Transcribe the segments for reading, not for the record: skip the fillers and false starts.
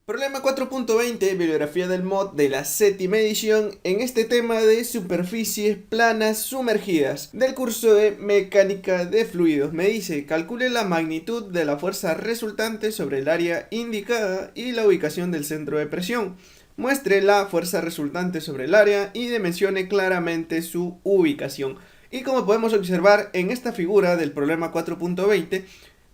Problema 4.20, bibliografía del mod de la séptima edición, en este tema de superficies planas sumergidas, del curso de mecánica de fluidos. Me dice, calcule la magnitud de la fuerza resultante sobre el área indicada y la ubicación del centro de presión. Muestre la fuerza resultante sobre el área y dimensione claramente su ubicación. Y como podemos observar en esta figura del problema 4.20,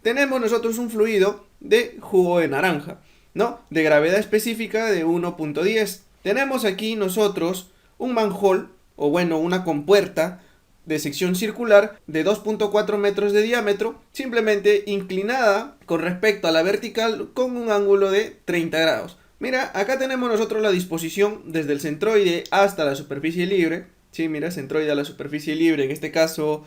tenemos nosotros un fluido de jugo de naranja, ¿no? De gravedad específica de 1.10. Tenemos aquí nosotros un manhole, o bueno, una compuerta de sección circular de 2.4 metros de diámetro, simplemente inclinada con respecto a la vertical con un ángulo de 30 grados. Mira, acá tenemos nosotros la disposición desde el centroide hasta la superficie libre. Sí, mira, centroide a la superficie libre, en este caso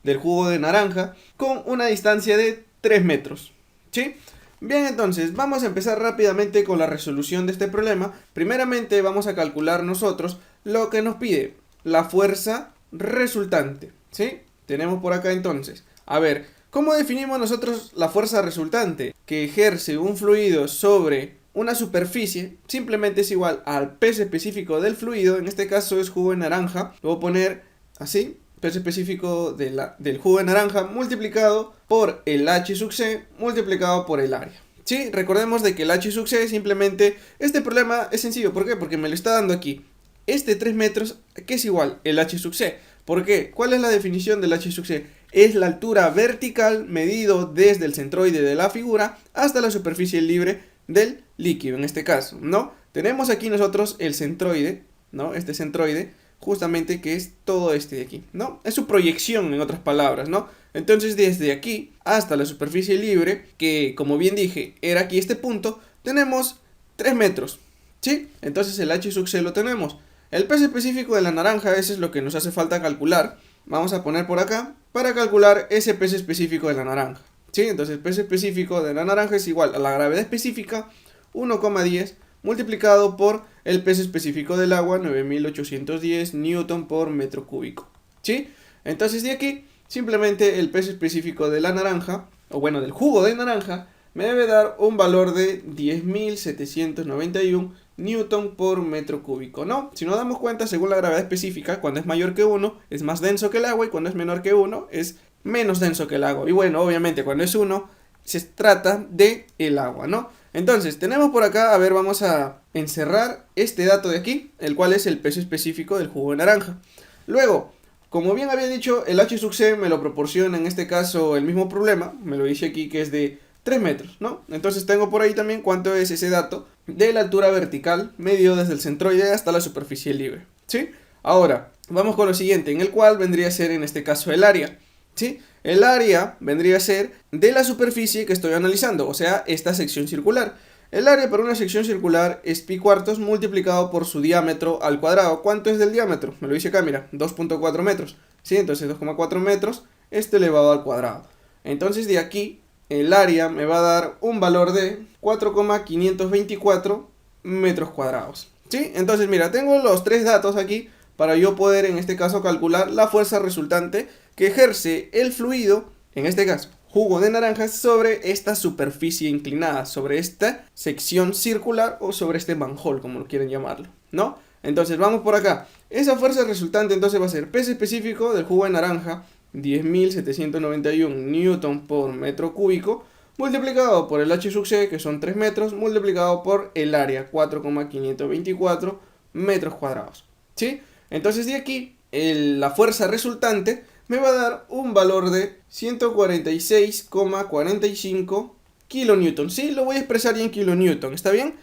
del jugo de naranja, con una distancia de 3 metros. ¿Sí? Bien, entonces vamos a empezar rápidamente con la resolución de este problema. Primeramente vamos a calcular nosotros lo que nos pide, la fuerza resultante, ¿sí? Tenemos por acá entonces, a ver, ¿cómo definimos nosotros la fuerza resultante? Que ejerce un fluido sobre una superficie, simplemente es igual al peso específico del fluido, en este caso es jugo de naranja, lo voy a poner así, peso específico del jugo de naranja multiplicado por el H sub C multiplicado por el área. Sí, recordemos de que el H sub C simplemente, este problema es sencillo, ¿por qué? Porque me lo está dando aquí. Este 3 metros, que es igual el H sub C. ¿Por qué? ¿Cuál es la definición del H sub C? Es la altura vertical medido desde el centroide de la figura hasta la superficie libre del líquido, en este caso, ¿no? Tenemos aquí nosotros el centroide, ¿no? Este centroide, justamente que es todo este de aquí, ¿no? Es su proyección, en otras palabras, ¿no? Entonces desde aquí hasta la superficie libre, que como bien dije, era aquí este punto, tenemos 3 metros, ¿sí? Entonces el H sub C lo tenemos. El peso específico de la naranja, ese es lo que nos hace falta calcular. Vamos a poner por acá para calcular ese peso específico de la naranja, ¿sí? Entonces el peso específico de la naranja es igual a la gravedad específica 1,10 multiplicado por el peso específico del agua, 9810 newton por metro cúbico, ¿sí? Entonces de aquí, simplemente el peso específico de la naranja, o bueno, del jugo de naranja, me debe dar un valor de 10.791 newton por metro cúbico, ¿no? Si nos damos cuenta, según la gravedad específica, cuando es mayor que 1 es más denso que el agua y cuando es menor que 1 es menos denso que el agua. Y bueno, obviamente cuando es 1 se trata de el agua, ¿no? Entonces, tenemos por acá, a ver, vamos a encerrar este dato de aquí, el cual es el peso específico del jugo de naranja. Luego, como bien había dicho, el H sub C me lo proporciona en este caso el mismo problema, me lo dice aquí que es de 3 metros, ¿no? Entonces tengo por ahí también cuánto es ese dato de la altura vertical medido desde el centroide hasta la superficie libre, ¿sí? Ahora, vamos con lo siguiente, en el cual vendría a ser en este caso el área, ¿sí? El área vendría a ser de la superficie que estoy analizando, o sea, esta sección circular. El área para una sección circular es pi cuartos multiplicado por su diámetro al cuadrado. ¿Cuánto es del diámetro? Me lo dice acá, mira, 2.4 metros. ¿Sí? Entonces 2,4 metros, esto elevado al cuadrado. Entonces de aquí, el área me va a dar un valor de 4,524 metros cuadrados. ¿Sí? Entonces mira, tengo los tres datos aquí para yo poder en este caso calcular la fuerza resultante que ejerce el fluido, en este caso jugo de naranja, sobre esta superficie inclinada, sobre esta sección circular o sobre este manhole, como lo quieren llamarlo, ¿no? Entonces vamos por acá. Esa fuerza resultante entonces va a ser peso específico del jugo de naranja, 10.791 newton por metro cúbico, multiplicado por el H sub C, que son 3 metros, multiplicado por el área, 4,524 metros cuadrados, ¿sí? Entonces de aquí, la fuerza resultante me va a dar un valor de 146,45 kilonewton. Sí, lo voy a expresar ya en kilonewton, ¿está bien?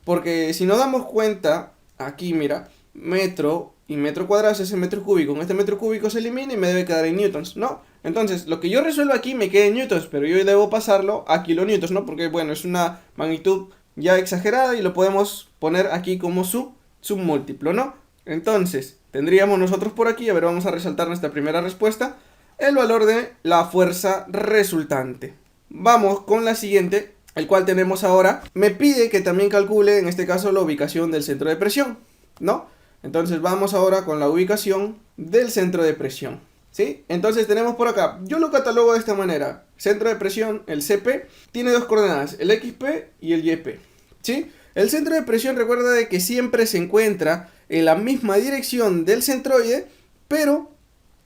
Porque si nos damos cuenta, aquí mira, metro y metro cuadrado es ese metro cúbico. Con este metro cúbico se elimina y me debe quedar en newtons, ¿no? Entonces, lo que yo resuelvo aquí me queda en newtons, pero yo debo pasarlo a kilonewtons, ¿no? Porque, bueno, es una magnitud ya exagerada y lo podemos poner aquí como su múltiplo, ¿no? Entonces, tendríamos nosotros por aquí, a ver, vamos a resaltar nuestra primera respuesta, el valor de la fuerza resultante. Vamos con la siguiente, el cual tenemos ahora. Me pide que también calcule, en este caso, la ubicación del centro de presión, ¿no? Entonces vamos ahora con la ubicación del centro de presión, ¿sí? Entonces tenemos por acá, yo lo catalogo de esta manera. Centro de presión, el CP, tiene dos coordenadas, el XP y el YP, ¿sí? El centro de presión, recuerda de que siempre se encuentra en la misma dirección del centroide, pero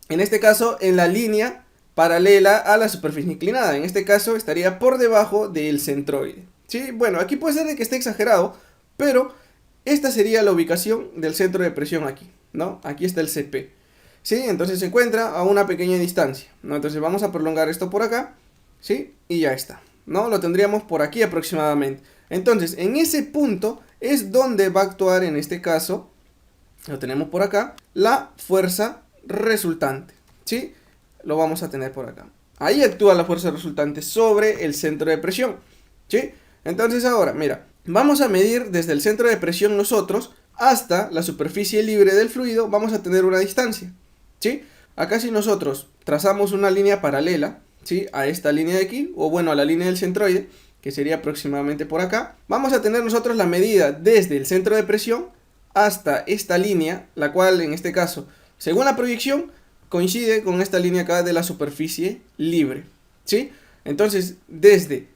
en este caso en la línea paralela a la superficie inclinada. En este caso estaría por debajo del centroide. ¿Sí? Bueno, aquí puede ser de que esté exagerado, pero esta sería la ubicación del centro de presión aquí, ¿no? Aquí está el CP. ¿Sí? Entonces se encuentra a una pequeña distancia, ¿no? Entonces vamos a prolongar esto por acá, ¿sí? Y ya está, ¿no? Lo tendríamos por aquí aproximadamente. Entonces, en ese punto es donde va a actuar, en este caso, lo tenemos por acá, la fuerza resultante, ¿sí? Lo vamos a tener por acá. Ahí actúa la fuerza resultante sobre el centro de presión, ¿sí? Entonces ahora, mira, vamos a medir desde el centro de presión nosotros hasta la superficie libre del fluido, vamos a tener una distancia, ¿sí? Acá si nosotros trazamos una línea paralela, ¿sí? A esta línea de aquí, o bueno, a la línea del centroide, que sería aproximadamente por acá, vamos a tener nosotros la medida desde el centro de presión hasta esta línea, la cual en este caso, según la proyección, coincide con esta línea acá de la superficie libre, ¿sí? Entonces, desde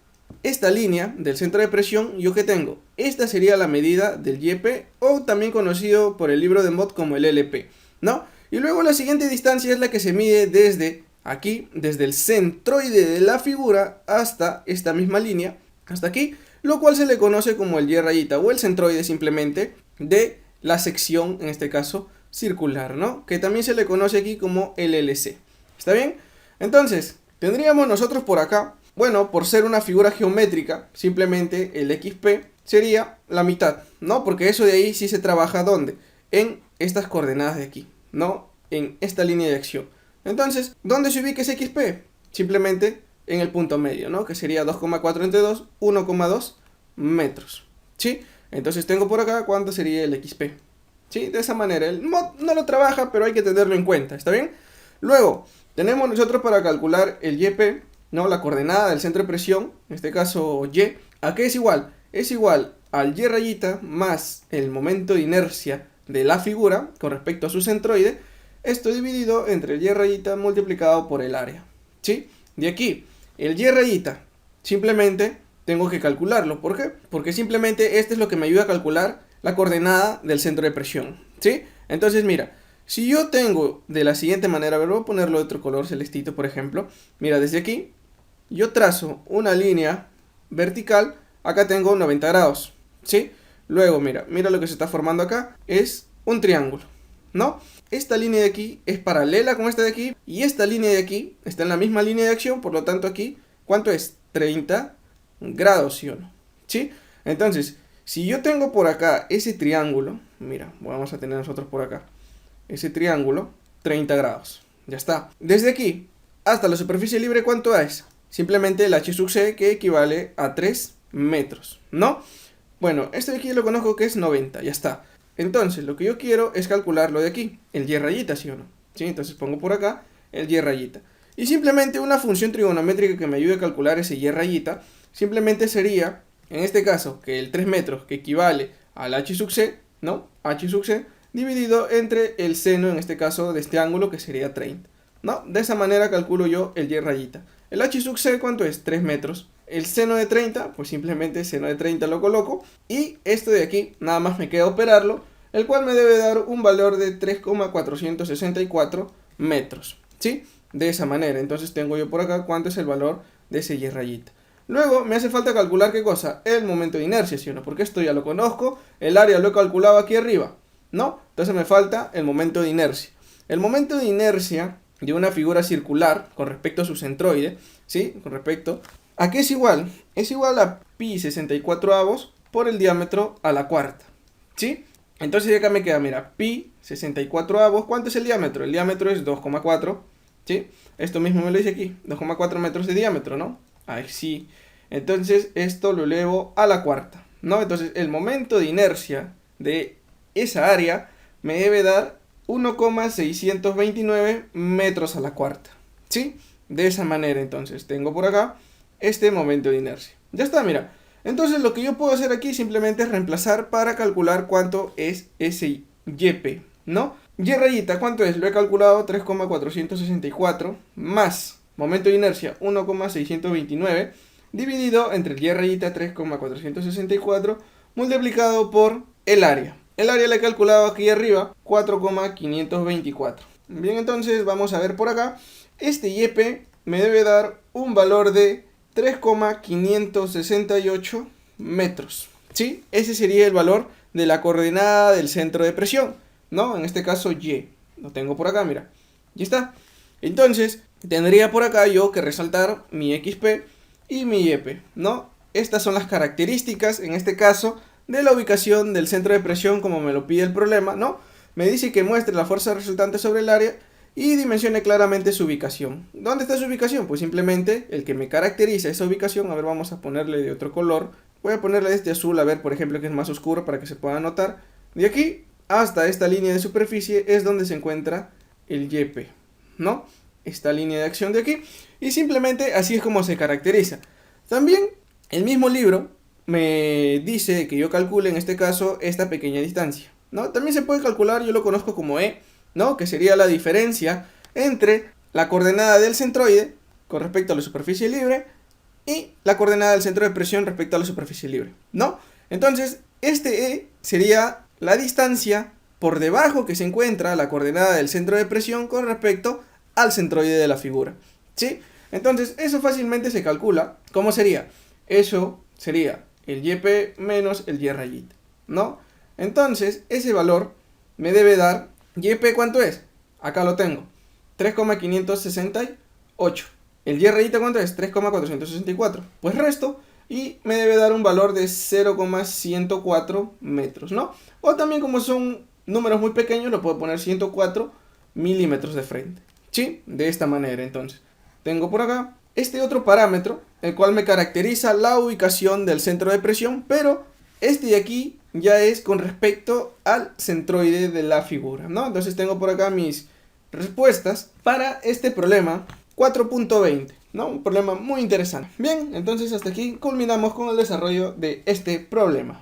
esta línea del centro de presión, ¿yo qué tengo? Esta sería la medida del YP, o también conocido por el libro de Mott como el LP, ¿no? Y luego la siguiente distancia es la que se mide desde aquí, desde el centroide de la figura hasta esta misma línea, hasta aquí, lo cual se le conoce como el Y rayita o el centroide simplemente de la sección, en este caso, circular, ¿no? Que también se le conoce aquí como el LC. ¿Está bien? Entonces, tendríamos nosotros por acá, bueno, por ser una figura geométrica, simplemente el XP sería la mitad, ¿no? Porque eso de ahí sí se trabaja, ¿dónde? En estas coordenadas de aquí, ¿no? En esta línea de acción. Entonces, ¿dónde se ubica ese XP? Simplemente en el punto medio, ¿no? Que sería 2,4 entre 2, 1,2 metros, ¿sí? Entonces tengo por acá cuánto sería el XP, ¿sí? De esa manera, el mod no lo trabaja, pero hay que tenerlo en cuenta, ¿está bien? Luego, tenemos nosotros para calcular el YP, ¿no? La coordenada del centro de presión, en este caso Y, ¿a qué es igual? Es igual al Y rayita más el momento de inercia de la figura con respecto a su centroide, esto dividido entre el Y rayita multiplicado por el área, ¿sí? De aquí, el Y rayita, simplemente tengo que calcularlo. ¿Por qué? Porque simplemente este es lo que me ayuda a calcular la coordenada del centro de presión, ¿sí? Entonces, mira, si yo tengo de la siguiente manera, a ver, voy a ponerlo de otro color celestito, por ejemplo. Mira, desde aquí, yo trazo una línea vertical, acá tengo 90 grados, ¿sí? Luego, mira lo que se está formando acá, es un triángulo, ¿no? Esta línea de aquí es paralela con esta de aquí, y esta línea de aquí está en la misma línea de acción, por lo tanto aquí, ¿cuánto es? 30 grados, ¿sí o no? ¿Sí? Entonces, si yo tengo por acá ese triángulo, mira, vamos a tener nosotros por acá, ese triángulo, 30 grados, ya está. Desde aquí hasta la superficie libre, ¿cuánto es? Simplemente el h sub c, que equivale a 3 metros, ¿no? Bueno, este de aquí lo conozco que es 90, ya está. Entonces, lo que yo quiero es calcular lo de aquí, el Y rayita, ¿sí o no? ¿Sí? Entonces pongo por acá el Y rayita. Y simplemente una función trigonométrica que me ayude a calcular ese Y rayita, simplemente sería, en este caso, que el 3 metros, que equivale al h sub c, ¿no? H sub c, dividido entre el seno, en este caso, de este ángulo, que sería 30, ¿no? De esa manera calculo yo el Y rayita. El h sub c, ¿cuánto es? 3 metros. El seno de 30, pues simplemente seno de 30 lo coloco. Y esto de aquí, nada más me queda operarlo, el cual me debe dar un valor de 3,464 metros, ¿sí? De esa manera, entonces tengo yo por acá cuánto es el valor de ese Y rayita. Luego me hace falta calcular qué cosa, el momento de inercia, ¿sí o no? Porque esto ya lo conozco, el área lo he calculado aquí arriba, ¿no? Entonces me falta el momento de inercia. El momento de inercia de una figura circular con respecto a su centroide, ¿sí? Con respecto a qué es igual a pi 64 avos por el diámetro a la cuarta, ¿sí? Entonces acá me queda, mira, pi 64 avos, ¿cuánto es el diámetro? El diámetro es 2,4, ¿sí? Esto mismo me lo dice aquí, 2,4 metros de diámetro, ¿no? Ahí sí. Entonces esto lo elevo a la cuarta, ¿no? Entonces el momento de inercia de esa área me debe dar 1,629 metros a la cuarta, ¿sí? De esa manera, entonces tengo por acá este momento de inercia. Ya está, mira. Entonces lo que yo puedo hacer aquí simplemente es reemplazar para calcular cuánto es ese YP, ¿no? Y rayita, ¿cuánto es? Lo he calculado, 3,464 más momento de inercia 1,629 dividido entre el Y rayita 3,464 multiplicado por el área. El área le he calculado aquí arriba, 4,524. Bien, entonces vamos a ver por acá. Este YP me debe dar un valor de 3,568 metros. ¿Sí? Ese sería el valor de la coordenada del centro de presión, ¿no? En este caso Y. Lo tengo por acá, mira. Ya está. Entonces, tendría por acá yo que resaltar mi XP y mi YP, ¿no? Estas son las características, en este caso, de la ubicación del centro de presión como me lo pide el problema, ¿no? Me dice que muestre la fuerza resultante sobre el área y dimensione claramente su ubicación. ¿Dónde está su ubicación? Pues simplemente el que me caracteriza esa ubicación, a ver, vamos a ponerle de otro color. Voy a ponerle este azul, a ver, por ejemplo, que es más oscuro para que se pueda notar. De aquí hasta esta línea de superficie es donde se encuentra el YP, ¿no? Esta línea de acción de aquí. Y simplemente así es como se caracteriza. También el mismo libro me dice que yo calcule en este caso esta pequeña distancia, ¿no? También se puede calcular, yo lo conozco como E, ¿no? Que sería la diferencia entre la coordenada del centroide con respecto a la superficie libre y la coordenada del centro de presión respecto a la superficie libre, ¿no? Entonces, este E sería la distancia por debajo que se encuentra la coordenada del centro de presión con respecto al centroide de la figura, ¿sí? Entonces, eso fácilmente se calcula. ¿Cómo sería? Eso sería el YP menos el Y rayita, ¿no? Entonces, ese valor me debe dar, YP, ¿cuánto es? Acá lo tengo, 3,568. El Y rayita, ¿cuánto es? 3,464. Pues resto y me debe dar un valor de 0,104 metros, ¿no? O también, como son números muy pequeños, lo puedo poner 104 milímetros de frente, ¿sí? De esta manera, entonces. Tengo por acá este otro parámetro, el cual me caracteriza la ubicación del centro de presión, pero este de aquí ya es con respecto al centroide de la figura, ¿no? Entonces tengo por acá mis respuestas para este problema 4.20, ¿no? Un problema muy interesante. Bien, entonces hasta aquí culminamos con el desarrollo de este problema.